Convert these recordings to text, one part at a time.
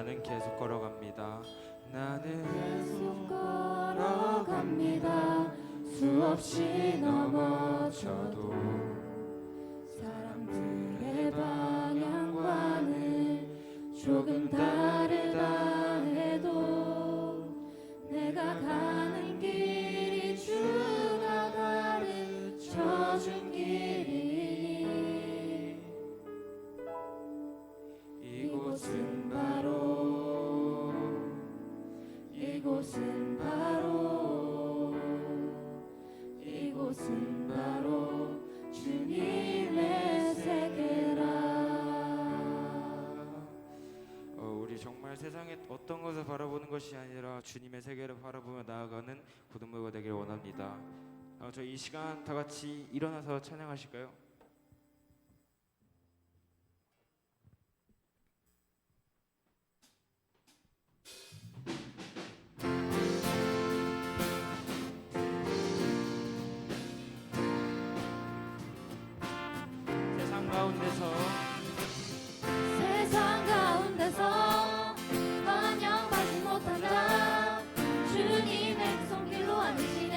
나는 계속 걸어갑니다. 나는 계속 걸어갑니다. 수없이 넘어져도 사람들의 방향과는 조금 다르다 해도 내가 가는 길이 주가 가르쳐준 길이니 이곳은 바로 이곳은 바로 주님의 세계라. 우리 정말 세상의 어떤 것을 바라보는 것이 아니라 주님의 세계를 바라보며 나아가는 고등부가 되길 원합니다. 저희 이 시간 다 같이 일어나서 찬양하실까요? 세상 가운데서 반영받지 못한다. 주님의 손길로 앉으시네.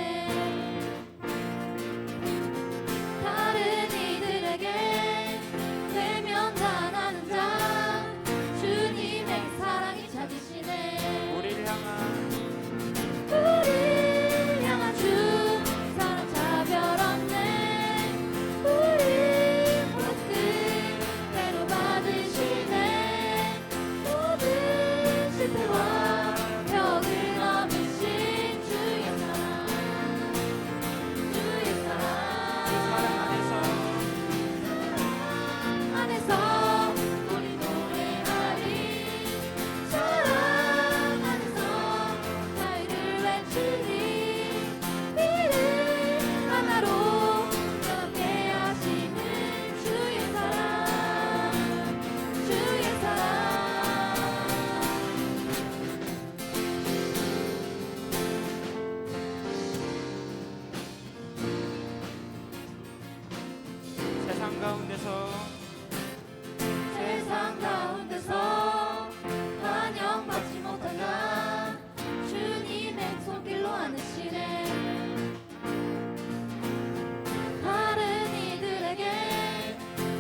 다른 이들에게 외면당하는 자 주님의 사랑이 찾으시네. 우리를 향한 주 사랑 차별 없네. 우리 모두 때로 받으시네. 모든 실패와 벽을 넘으신 주의 사랑 안에서 우리 노래하리. 사랑 안에서 자유를 외치리. 이름 하나로 함께 하시는 주의 사랑 세상 가운데서 반영받지 못한다. 주님의 손길로 안으시네. 다른 이들에게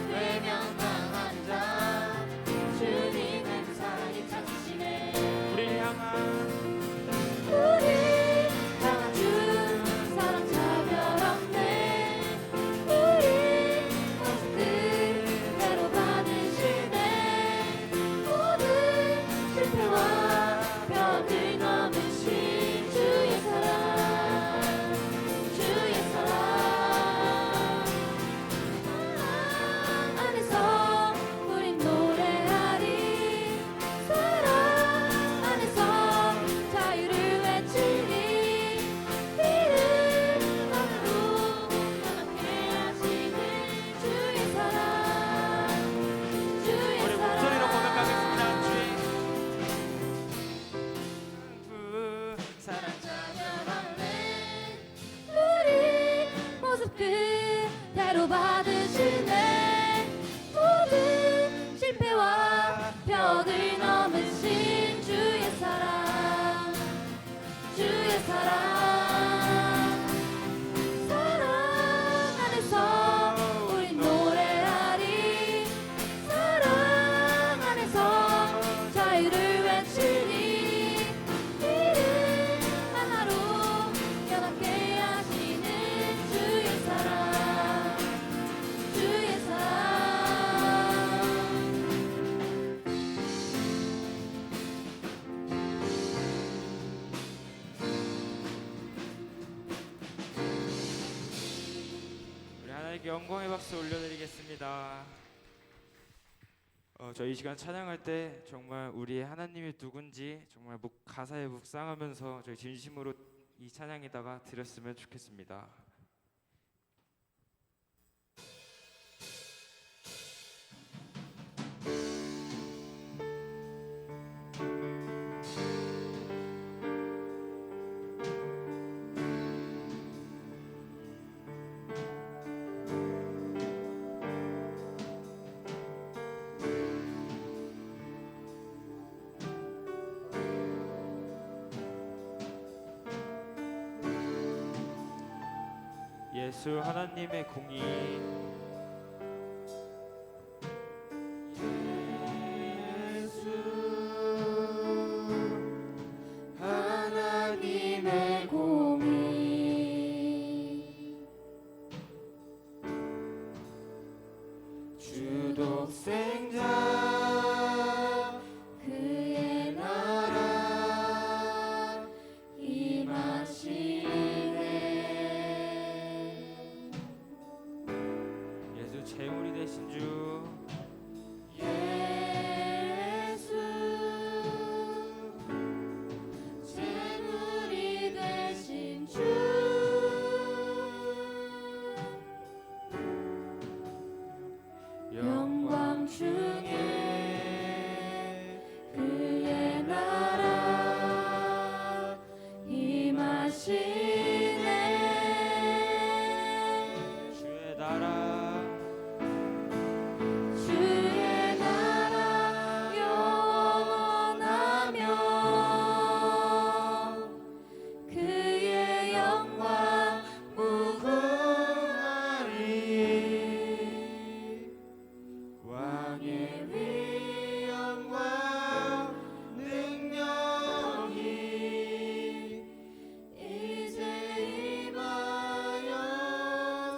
외면당하는 자 주님의 그 사랑이 찾으시네. 우리를 향한 주 사랑 차별 없네. 우리 모습 그대로 받으시네. 모든 실패와 벽을 넘으신 주의 사랑 안에서 우린 노래하리. 사랑 안에서 자유를 외치리. 이름 하나로 함께 하시는 주의 사랑 우리 목소리로 고백하겠습니다. 사랑 찬양할래. 우리 모습 그대로 받으시네. 모든 실패와 벽을 넘으신 주의 사랑 안에서 우린 노래하리. 사랑 안에서 자유를 외치리. 이름 하나로 연합케 하시는 주의 사랑 우리 하나님께 영광의 박수 올려드리겠습니다. 저희 이 시간 찬양할 때 정말 우리 하나님이 누군지 정말 가사에 묵상하면서 저희 진심으로 이 찬양에다가 드렸으면 좋겠습니다. 예수 하나님의 공의 하나님의 공의 주독생자 그의 나라 임하시네 예수 제물이 되신 주 예수 제물이 되신 주 영광 중에 그의 나라 임하시네 주의 나라 주의 나라 영원하며 그의 영광 무궁하리 왕의 위엄과 능력이 이제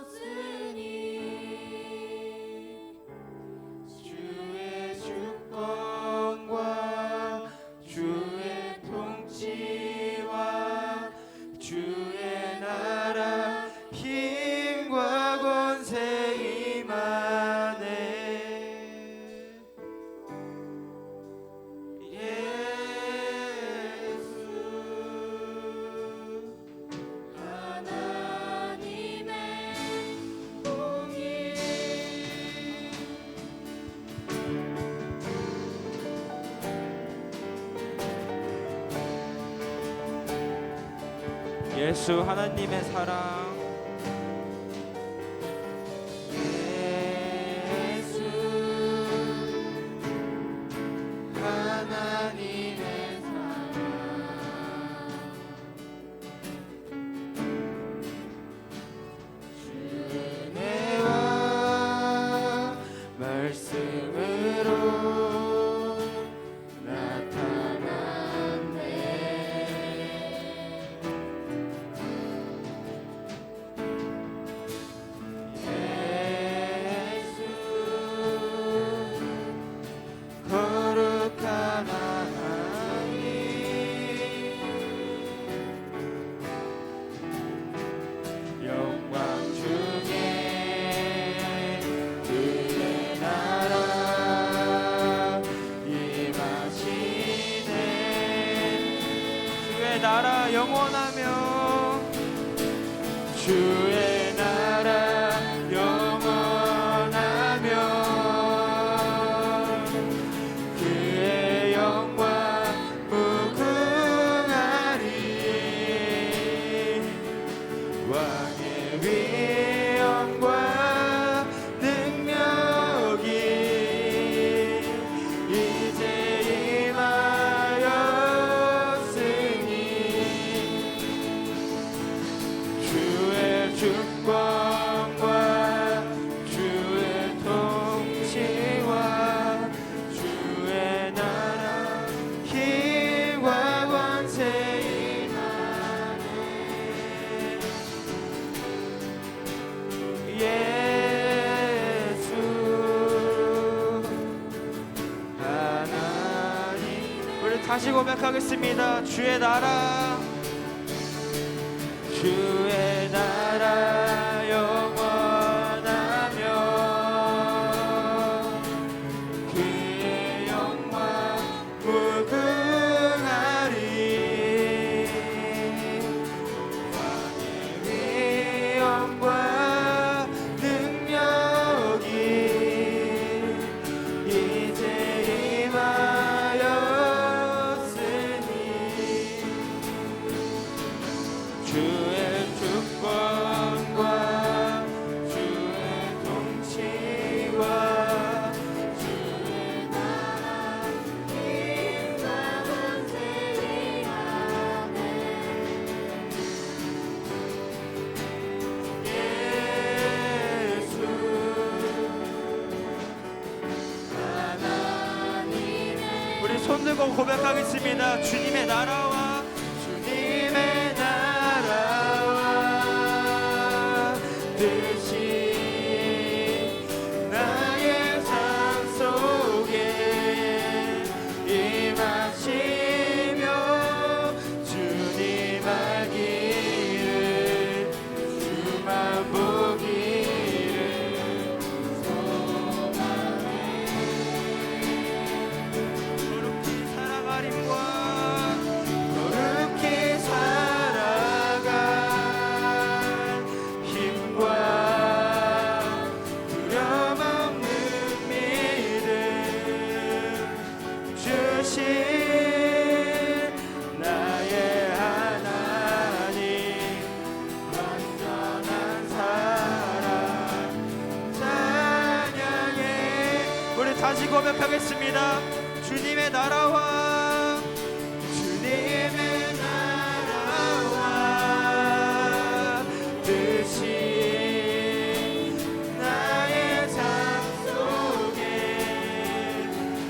임하였으니 주의 주권과 주의 통치와 주의 나라 힘과 권세 임하네 예수 하나님의 공의 예수 하나님의 사랑 예수 하나님의 은혜와 말씀으로 나타났네 예수 거룩한 하나님 영광 중에 그의 나라 임하시네 주의 나라 영원하며 주의 나라 영원하며 그의 영광 무궁하리 왕의 위엄과 능력이 이제 임하였으니 주의 주권과 주의 통치와 주의 나라 힘과 권세 임하네 예수 하나님 우리 다시 고백하겠습니다 주의 나라 주의 나라 영원하며 그의 영광 무궁하리 왕의 위엄과 능력이 이제 임하였으니 주의 주권 손들고 고백하겠습니다. 주님의 나라와 주님의 나라와 뜻이 나의 삶 속에 임하시며 주님 알기를 주만 보기를 소망해. 거룩히 살아가림과 거룩히 살아갈 힘과 두려움 없는 믿음 주신 나의 하나님 완전한 사랑 찬양해. 우리 다시 고백하겠습니다. 주님의 나라와 주님의 나라와 뜻이 나의 삶 속에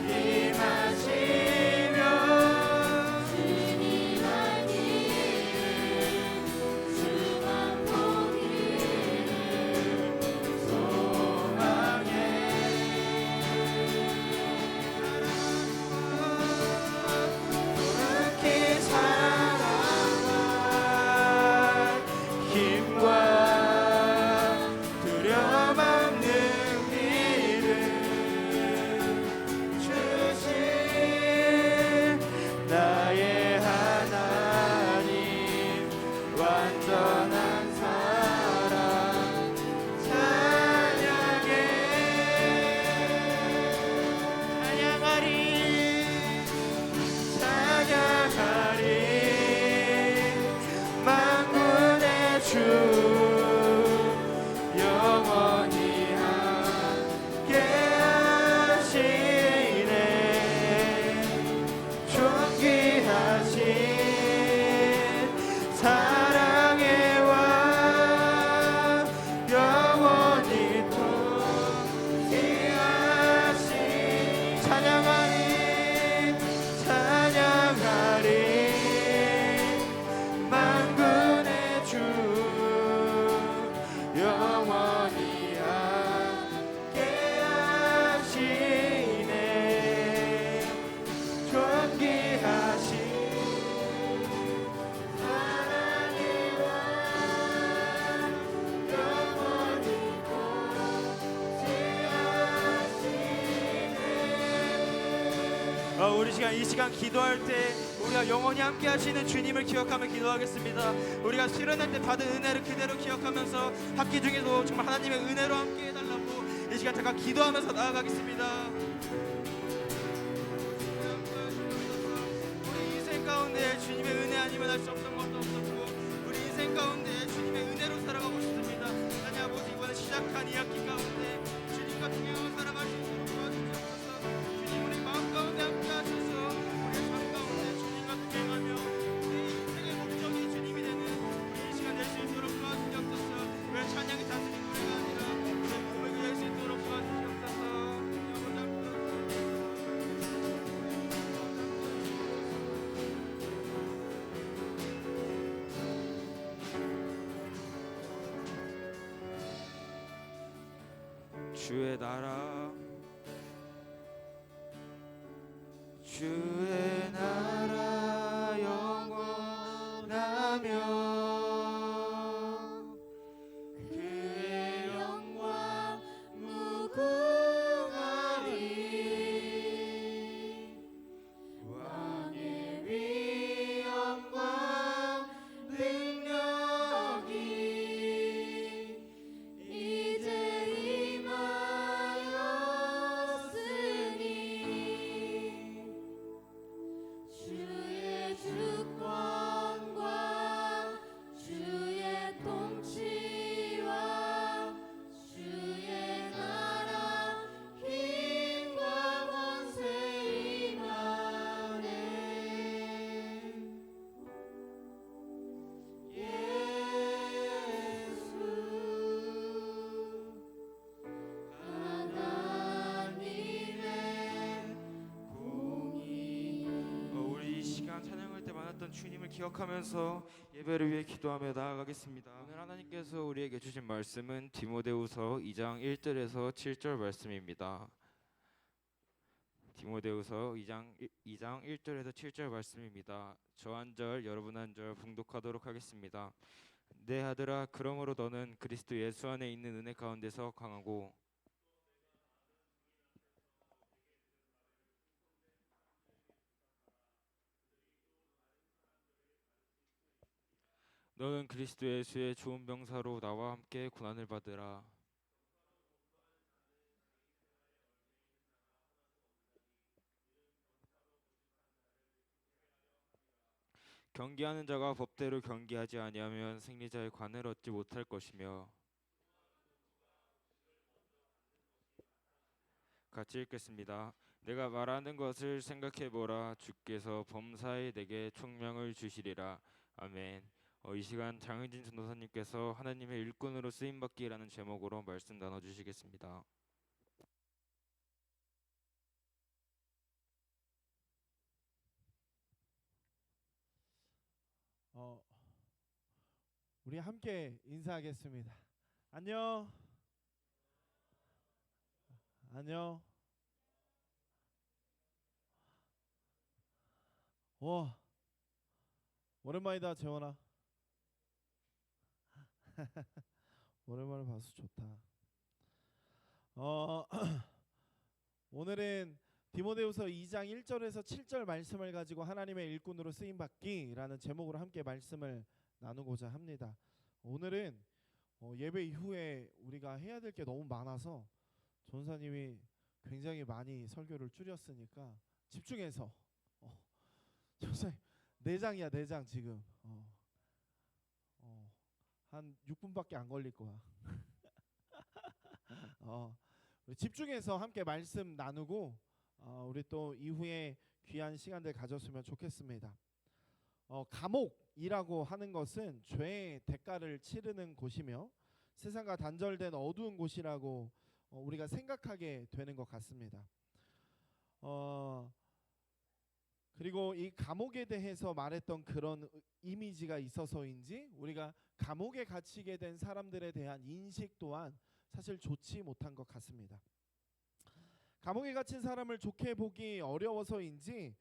임하시며 주님 알기를 주만 보기를 소망해. 그렇게 살아갈 힘과 두려움 없는 믿음 주신 나의 하나님 완전한 사랑 찬양해. 찬양하리 찬양하리 만군의 주 영원히 함께 하시네. 존귀하신 사랑의 왕 영원히 통치하신 찬양하리 찬양하리 만군의 주 영원히 함께 하시네. 존귀하신 사랑의 왕 영원히 통치하시네. 우리 이 시간 기도할 때 우리가 영원히 함께 하시는 주님을 기억하며 기도하겠습니다. 우리가 실현할 때 받은 은혜를 그대로 기억하면서 학기 중에도 정말 하나님의 은혜로 함께 해달라고 이 시간 잠깐 기도하면서 나아가겠습니다. 우리 인생 가운데 주님의 은혜 아니면 할 수 없는 것도 없었고 우리 인생 가운데 주님의 은혜로 살아가고 싶습니다. 하나님 아버지 이번에 시작한 이 학기 가운데 주님과 동행하며 살아갈 수 있도록 도와주시옵소서. 주님 우리 마음 가운데 함께 하셔서 우리의 삶 가운데 주님과 동행하며 우리 인생의 목적이 주님이 되는 우리 이 시간 낼 수 있도록 도와주시옵소서. 왜 찬양이 단순히 노래가 아니라 우리의 고백을 낼 수 있도록 도와주시옵소서. 주의 나라 주의 나라 영원하며 그의 영광 무궁하리 왕의 위엄과 능력이 이제 임하였으니 시간 찬양할 때 만났던 주님을 기억하면서 예배를 위해 기도하며 나아가겠습니다. 오늘 하나님께서 우리에게 주신 말씀은 디모데후서 2장 1절에서 7절 말씀입니다. 디모데후서 2장 1절에서 7절 말씀입니다. 저 한 절 여러분 한 절 봉독하도록 하겠습니다. 내 아들아, 그러므로 너는 그리스도 예수 안에 있는 은혜 가운데서 강하고 너는 그리스도 예수의 좋은 병사로 나와 함께 고난을 받으라. 경계하는 자가 법대로 경계하지 아니하면 승리자의 관을 얻지 못할 것이며. 같이 읽겠습니다. 내가 말하는 것을 생각해 보라. 주께서 범사에 내게 총명을 주시리라. 아멘. 이 시간 장은진 전도사님께서 하나님의 일꾼으로 쓰임 받기라는 제목으로 말씀 나눠 주시겠습니다. 우리 함께 인사하겠습니다. 안녕. 안녕. 와, 오랜만이다, 재원아. 오랜만에 봐서 좋다. 오늘은 디모데후서 2장 1절에서 7절 말씀을 가지고 하나님의 일꾼으로 쓰임 받기라는 제목으로 함께 말씀을 나누고자 합니다. 오늘은 예배 이후에 우리가 해야 될 게 너무 많아서 전사님이 굉장히 많이 설교를 줄였으니까 집중해서 전사님 4장이야 4장 지금 한 6분밖에 안 걸릴 거야. 우리 집중해서 함께 말씀 나누고 우리 또 이후에 귀한 시간들 가졌으면 좋겠습니다. 감옥이라고 하는 것은 죄의 대가를 치르는 곳이며 세상과 단절된 어두운 곳이라고 우리가 생각하게 되는 것 같습니다. 그리고 이 감옥에 대해서 말했던 그런 이미지가 있어서인지 우리가 감옥에 갇히게 된 사람들에 대한 인식 또한 사실 좋지 못한 것 같습니다. 감옥에 갇힌 사람을 좋게 보기 어려워서인지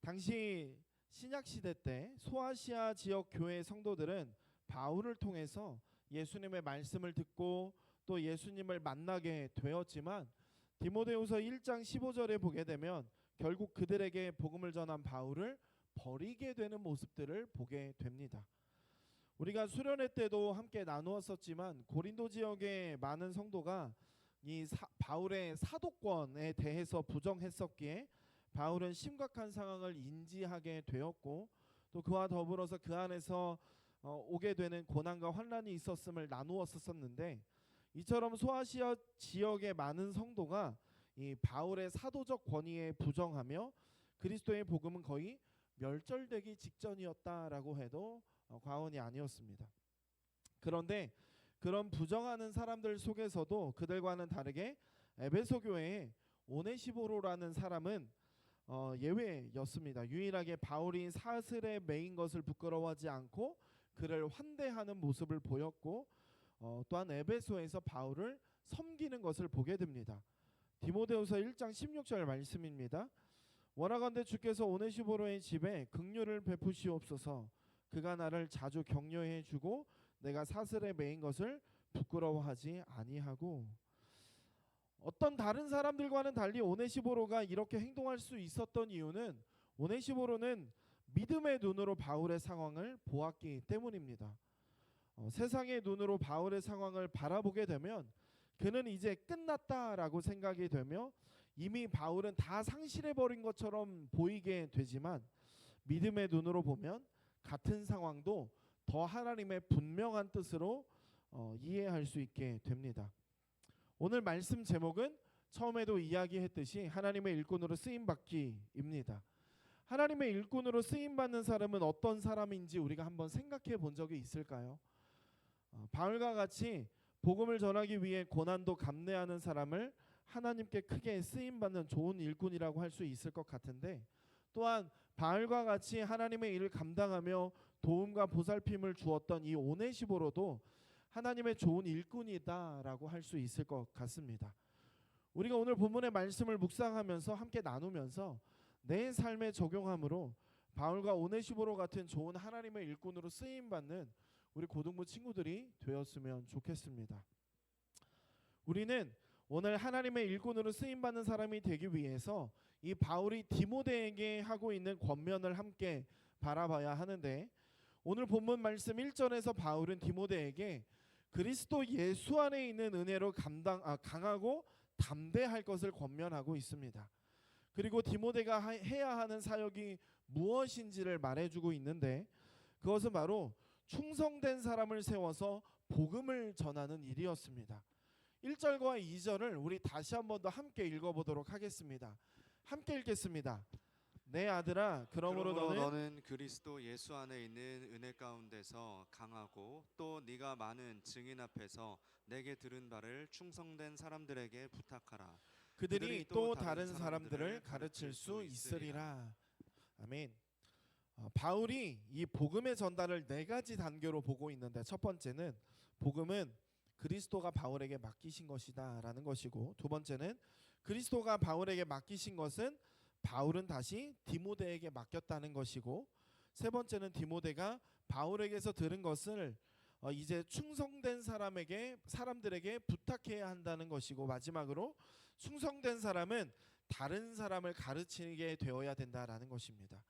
당시 신약시대 때 소아시아 지역 교회 성도들은 바울을 통해서 예수님의 말씀을 듣고 또 예수님을 만나게 되었지만 디모데후서 1장 15절에 보게 되면 결국 그들에게 복음을 전한 바울을 버리게 되는 모습들을 보게 됩니다. 우리가 수련회 때도 함께 나누었었지만 고린도 지역의 많은 성도가 이 바울의 사도권에 대해서 부정했었기에 바울은 심각한 상황을 인지하게 되었고 또 그와 더불어서 그 안에서 오게 되는 고난과 환난이 있었음을 나누었었는데 이처럼 소아시아 지역의 많은 성도가 이 바울의 사도적 권위에 부정하며 그리스도의 복음은 거의 멸절되기 직전이었다라고 해도 과언이 아니었습니다. 그런데 그런 부정하는 사람들 속에서도 그들과는 다르게 에베소 교회에 오네시보로라는 사람은 예외였습니다. 유일하게 바울이 사슬에 매인 것을 부끄러워하지 않고 그를 환대하는 모습을 보였고 또한 에베소에서 바울을 섬기는 것을 보게 됩니다. 디모데후서 1장 16절 말씀입니다. 원하건대 주께서 오네시보로의 집에 긍휼을 베푸시옵소서. 그가 나를 자주 격려해 주고 내가 사슬에 매인 것을 부끄러워하지 아니하고. 어떤 다른 사람들과는 달리 오네시보로가 이렇게 행동할 수 있었던 이유는 오네시보로는 믿음의 눈으로 바울의 상황을 보았기 때문입니다. 세상의 눈으로 바울의 상황을 바라보게 되면 그는 이제 끝났다라고 생각이 되며 이미 바울은 다 상실해버린 것처럼 보이게 되지만 믿음의 눈으로 보면 같은 상황도 더 하나님의 분명한 뜻으로 이해할 수 있게 됩니다. 오늘 말씀 제목은 처음에도 이야기했듯이 하나님의 일꾼으로 쓰임받기입니다. 하나님의 일꾼으로 쓰임받는 사람은 어떤 사람인지 우리가 한번 생각해 본 적이 있을까요? 바울과 같이 복음을 전하기 위해 고난도 감내하는 사람을 하나님께 크게 쓰임받는 좋은 일꾼이라고 할 수 있을 것 같은데 또한 바울과 같이 하나님의 일을 감당하며 도움과 보살핌을 주었던 이 오네시보로도 하나님의 좋은 일꾼이다라고 할 수 있을 것 같습니다. 우리가 오늘 본문의 말씀을 묵상하면서 함께 나누면서 내 삶에 적용함으로 바울과 오네시보로 같은 좋은 하나님의 일꾼으로 쓰임 받는 우리 고등부 친구들이 되었으면 좋겠습니다. 우리는 오늘 하나님의 일꾼으로 쓰임 받는 사람이 되기 위해서 이 바울이 디모데에게 하고 있는 권면을 함께 바라봐야 하는데, 오늘 본문 말씀 1절에서 바울은 디모데에게 그리스도 예수 안에 있는 은혜로 강하고 담대할 것을 권면하고 있습니다. 그리고 디모데가 해야 하는 사역이 무엇인지를 말해주고 있는데, 그것은 바로 충성된 사람을 세워서 복음을 전하는 일이었습니다. 1절과 2절을 우리 다시 한 번 더 함께 읽어보도록 하겠습니다. 함께 읽겠습니다. 내 아들아, 그러므로 너는 그리스도 예수 안에 있는 은혜 가운데서 강하고 또 네가 많은 증인 앞에서 내게 들은 바를 충성된 사람들에게 부탁하라. 그들이 또 다른 사람들을 가르칠 수 있으리라. 아멘. 바울이 이 복음의 전달을 네 가지 단계로 보고 있는데, 첫 번째는 복음은 그리스도가 바울에게 맡기신 것이다라는 것이고, 두 번째는 그리스도가 바울에게 맡기신 것은 바울은 다시 디모데에게 맡겼다는 것이고, 세 번째는 디모데가 바울에게서 들은 것을 이제 충성된 사람들에게 부탁해야 한다는 것이고, 마지막으로 충성된 사람은 다른 사람을 가르치게 되어야 된다라는 것입니다.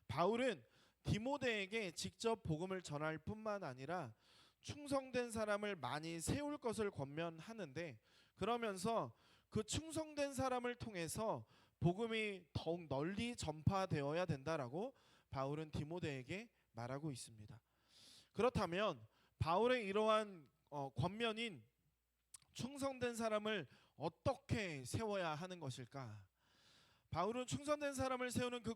바울은 디모데에게 직접 복음을 전할 뿐만 아니라 충성된 사람을 많이 세울 것을 권면하는데, 그러면서 그 충성된 사람을 통해서 복음이 더욱 널리 전파되어야 된다라고 바울은 디모데에게 말하고 있습니다. 그렇다면 바울의 이러한 권면인 충성된 사람을 어떻게 세워야 하는 것일까? 바울은 충성된 사람을 세우는 그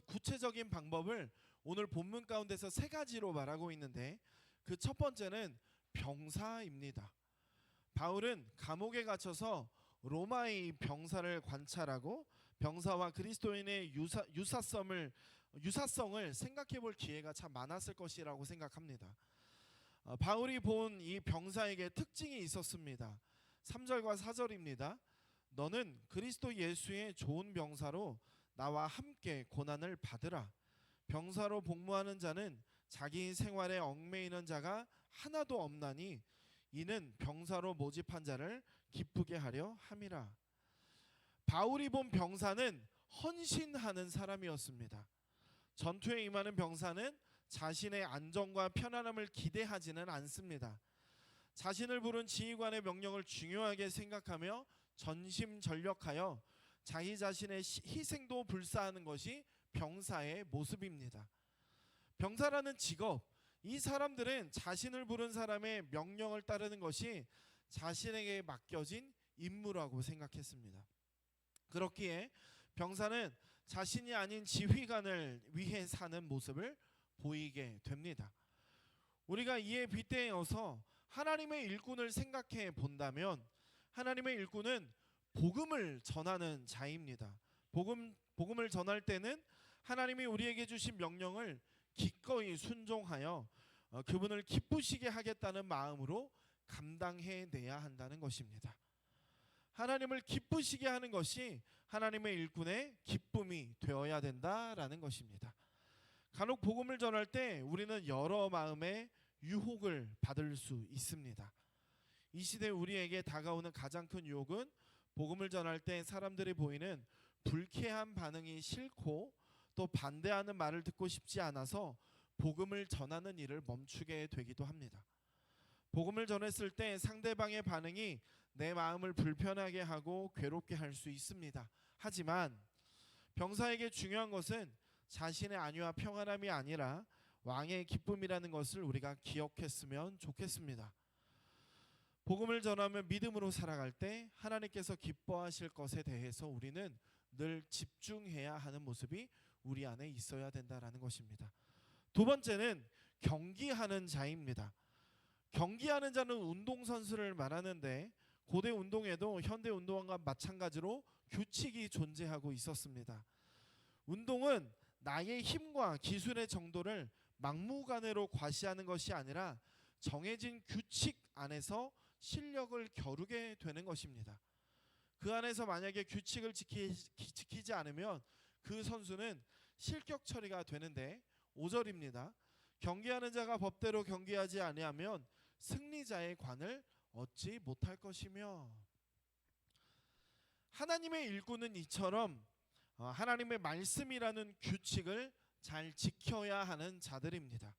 구체적인 방법을 오늘 본문 가운데서 세 가지로 말하고 있는데, 그 첫 번째는 병사입니다. 바울은 감옥에 갇혀서 로마의 병사를 관찰하고 병사와 그리스도인의 유사성을 생각해 볼 기회가 참 많았을 것이라고 생각합니다. 바울이 본 이 병사에게 특징이 있었습니다. 3절과 4절입니다. 너는 그리스도 예수의 좋은 병사로 나와 함께 고난을 받으라. 병사로 복무하는 자는 자기 생활에 얽매이는 자가 하나도 없나니 이는 병사로 모집한 자를 기쁘게 하려 함이라. 바울이 본 병사는 헌신하는 사람이었습니다. 전투에 임하는 병사는 자신의 안정과 편안함을 기대하지는 않습니다. 자신을 부른 지휘관의 명령을 중요하게 생각하며 전심전력하여 자기 자신의 희생도 불사하는 것이 병사의 모습입니다. 병사라는 직업, 이 사람들은 자신을 부른 사람의 명령을 따르는 것이 자신에게 맡겨진 임무라고 생각했습니다. 그렇기에 병사는 자신이 아닌 지휘관을 위해 사는 모습을 보이게 됩니다. 우리가 이에 빗대어서 하나님의 일꾼을 생각해 본다면, 하나님의 일꾼은 복음을 전하는 자입니다. 복음을 전할 때는 하나님이 우리에게 주신 명령을 기꺼이 순종하여 그분을 기쁘시게 하겠다는 마음으로 감당해내야 한다는 것입니다. 하나님을 기쁘시게 하는 것이 하나님의 일꾼의 기쁨이 되어야 된다라는 것입니다. 간혹 복음을 전할 때 우리는 여러 마음의 유혹을 받을 수 있습니다. 이 시대 우리에게 다가오는 가장 큰 유혹은 복음을 전할 때 사람들이 보이는 불쾌한 반응이 싫고 또 반대하는 말을 듣고 싶지 않아서 복음을 전하는 일을 멈추게 되기도 합니다. 복음을 전했을 때 상대방의 반응이 내 마음을 불편하게 하고 괴롭게 할 수 있습니다. 하지만 병사에게 중요한 것은 자신의 안위와 평안함이 아니라 왕의 기쁨이라는 것을 우리가 기억했으면 좋겠습니다. 복음을 전하며 믿음으로 살아갈 때 하나님께서 기뻐하실 것에 대해서 우리는 늘 집중해야 하는 모습이 우리 안에 있어야 된다라는 것입니다. 두 번째는 경기하는 자입니다. 경기하는 자는 운동선수를 말하는데, 고대 운동에도 현대 운동과 마찬가지로 규칙이 존재하고 있었습니다. 운동은 나의 힘과 기술의 정도를 막무가내로 과시하는 것이 아니라 정해진 규칙 안에서 실력을 겨루게 되는 것입니다. 그 안에서 만약에 규칙을 지키지 않으면 그 선수는 실격 처리가 되는데 5절입니다. 경기하는 자가 법대로 경기하지 아니하면 승리자의 관을 얻지 못할 것이며. 하나님의 일꾼은 이처럼 하나님의 말씀이라는 규칙을 잘 지켜야 하는 자들입니다.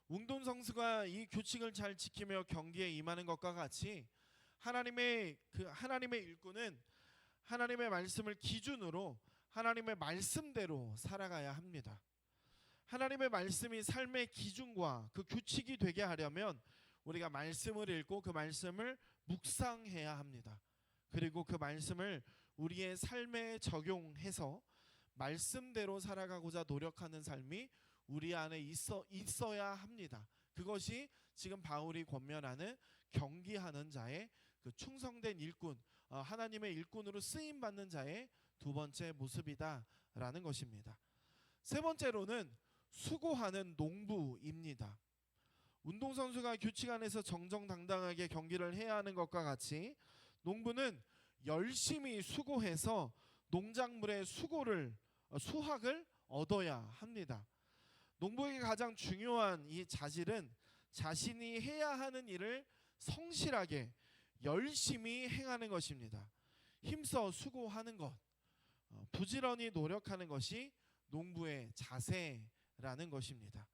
운동선수가 이 규칙을 잘 지키며 경기에 임하는 것과 같이 하나님의 일꾼은 하나님의 말씀을 기준으로 하나님의 말씀대로 살아가야 합니다. 하나님의 말씀이 삶의 기준과 그 규칙이 되게 하려면 우리가 말씀을 읽고 그 말씀을 묵상해야 합니다. 그리고 그 말씀을 우리의 삶에 적용해서 말씀대로 살아가고자 노력하는 삶이 우리 안에 있어야 합니다. 그것이 지금 바울이 권면하는 경기하는 자의 그 충성된 일꾼, 하나님의 일꾼으로 쓰임 받는 자의 두 번째 모습이다라는 것입니다. 세 번째로는 수고하는 농부입니다. 운동선수가 규칙 안에서 정정당당하게 경기를 해야 하는 것과 같이 농부는 열심히 수고해서 농작물의 수확을 얻어야 합니다. 농부에게 가장 중요한 이 자질은 자신이 해야 하는 일을 성실하게 열심히 행하는 것입니다. 힘써 수고하는 것, 부지런히 노력하는 것이 농부의 자세라는 것입니다.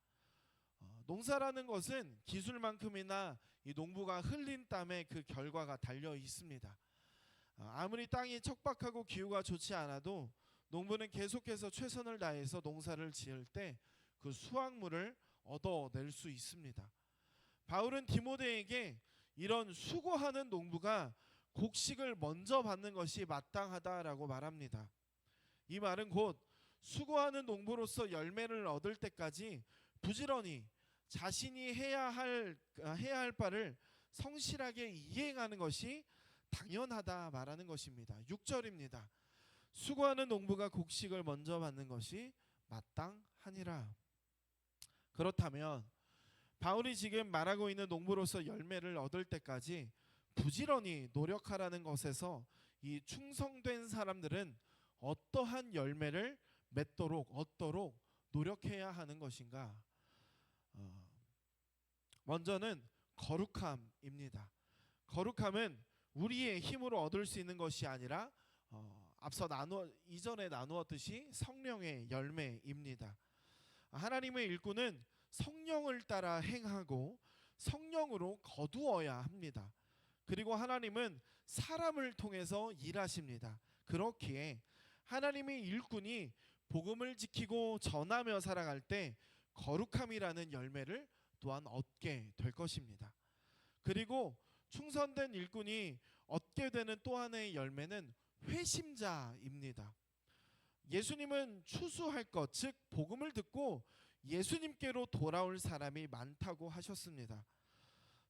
농사라는 것은 기술만큼이나 이 농부가 흘린 땀에 그 결과가 달려 있습니다. 아무리 땅이 척박하고 기후가 좋지 않아도 농부는 계속해서 최선을 다해서 농사를 지을 때 그 수확물을 얻어낼 수 있습니다. 바울은 디모데에게 이런 수고하는 농부가 곡식을 먼저 받는 것이 마땅하다라고 말합니다. 이 말은 곧 수고하는 농부로서 열매를 얻을 때까지 부지런히 자신이 해야 할 바를 성실하게 이행하는 것이 당연하다 말하는 것입니다. 6절입니다. 수고하는 농부가 곡식을 먼저 받는 것이 마땅하니라. 그렇다면 바울이 지금 말하고 있는 농부로서 열매를 얻을 때까지 부지런히 노력하라는 것에서 이 충성된 사람들은 어떠한 열매를 얻도록 노력해야 하는 것인가? 먼저는 거룩함입니다. 거룩함은 우리의 힘으로 얻을 수 있는 것이 아니라 이전에 나누었듯이 성령의 열매입니다. 하나님의 일꾼은 성령을 따라 행하고 성령으로 거두어야 합니다. 그리고 하나님은 사람을 통해서 일하십니다. 그렇기에 하나님의 일꾼이 복음을 지키고 전하며 살아갈 때 거룩함이라는 열매를 또한 얻게 될 것입니다. 그리고 충성된 일꾼이 얻게 되는 또 하나의 열매는 회심자입니다. 예수님은 추수할 것, 즉 복음을 듣고 예수님께로 돌아올 사람이 많다고 하셨습니다.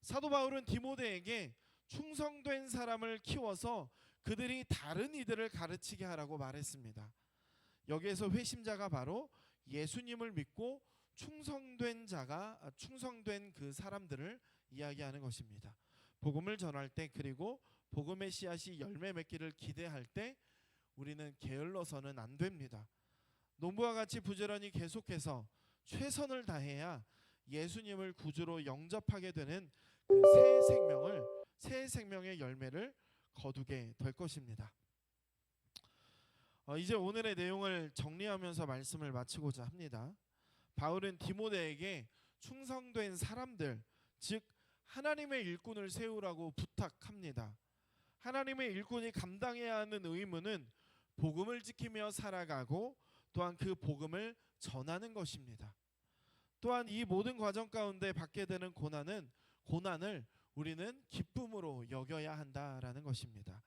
사도 바울은 디모데에게 충성된 사람을 키워서 그들이 다른 이들을 가르치게 하라고 말했습니다. 여기에서 회심자가 바로 예수님을 믿고 충성된 그 사람들을 이야기하는 것입니다. 복음을 전할 때, 그리고 복음의 씨앗이 열매 맺기를 기대할 때 우리는 게을러서는 안 됩니다. 농부와 같이 부지런히 계속해서 최선을 다해야 예수님을 구주로 영접하게 되는 그 새 생명의 열매를 거두게 될 것입니다. 이제 오늘의 내용을 정리하면서 말씀을 마치고자 합니다. 바울은 디모데에게 충성된 사람들, 즉 하나님의 일꾼을 세우라고 부탁합니다. 하나님의 일꾼이 감당해야 하는 의무는 복음을 지키며 살아가고 또한 그 복음을 전하는 것입니다. 또한 이 모든 과정 가운데 받게 되는 고난을 우리는 기쁨으로 여겨야 한다라는 것입니다.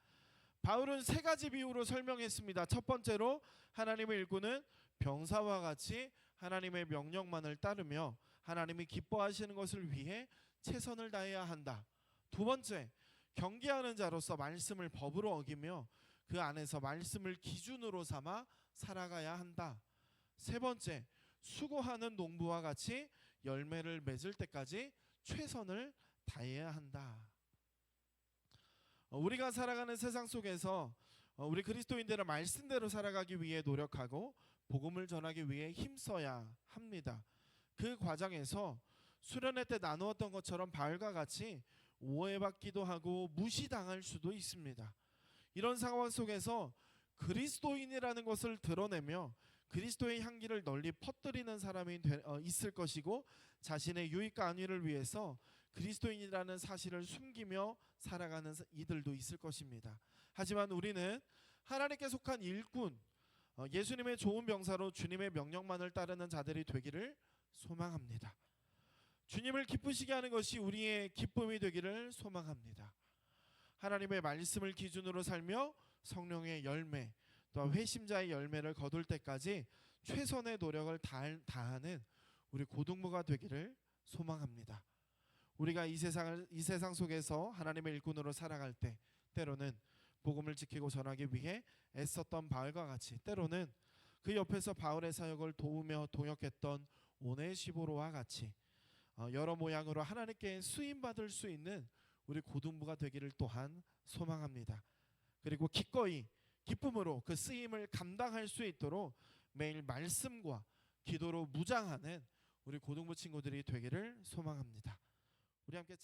바울은 세 가지 비유로 설명했습니다. 첫 번째로 하나님의 일꾼은 병사와 같이 하나님의 명령만을 따르며 하나님이 기뻐하시는 것을 위해 최선을 다해야 한다. 두 번째, 경계하는 자로서 말씀을 법으로 어기며 그 안에서 말씀을 기준으로 삼아 살아가야 한다. 세 번째, 수고하는 농부와 같이 열매를 맺을 때까지 최선을 다해야 한다. 우리가 살아가는 세상 속에서 우리 그리스도인들은 말씀대로 살아가기 위해 노력하고 복음을 전하기 위해 힘써야 합니다. 그 과정에서 수련회 때 나누었던 것처럼 바울과 같이 오해받기도 하고 무시당할 수도 있습니다. 이런 상황 속에서 그리스도인이라는 것을 드러내며 그리스도의 향기를 널리 퍼뜨리는 사람이 있을 것이고, 자신의 유익과 안위를 위해서 그리스도인이라는 사실을 숨기며 살아가는 이들도 있을 것입니다. 하지만 우리는 하나님께 속한 일꾼, 예수님의 좋은 병사로 주님의 명령만을 따르는 자들이 되기를 소망합니다. 주님을 기쁘시게 하는 것이 우리의 기쁨이 되기를 소망합니다. 하나님의 말씀을 기준으로 살며 성령의 열매, 또 회심자의 열매를 거둘 때까지 최선의 노력을 다하는 우리 고등부가 되기를 소망합니다. 우리가 이 세상 속에서 하나님의 일꾼으로 살아갈 때 때로는 복음을 지키고 전하기 위해 애썼던 바울과 같이, 때로는 그 옆에서 바울의 사역을 도우며 동역했던 오네시보로와 같이 여러 모양으로 하나님께 쓰임받을 수 있는 우리 고등부가 되기를 또한 소망합니다. 그리고 기꺼이 기쁨으로 그 쓰임을 감당할 수 있도록 매일 말씀과 기도로 무장하는 우리 고등부 친구들이 되기를 소망합니다. 우리 함께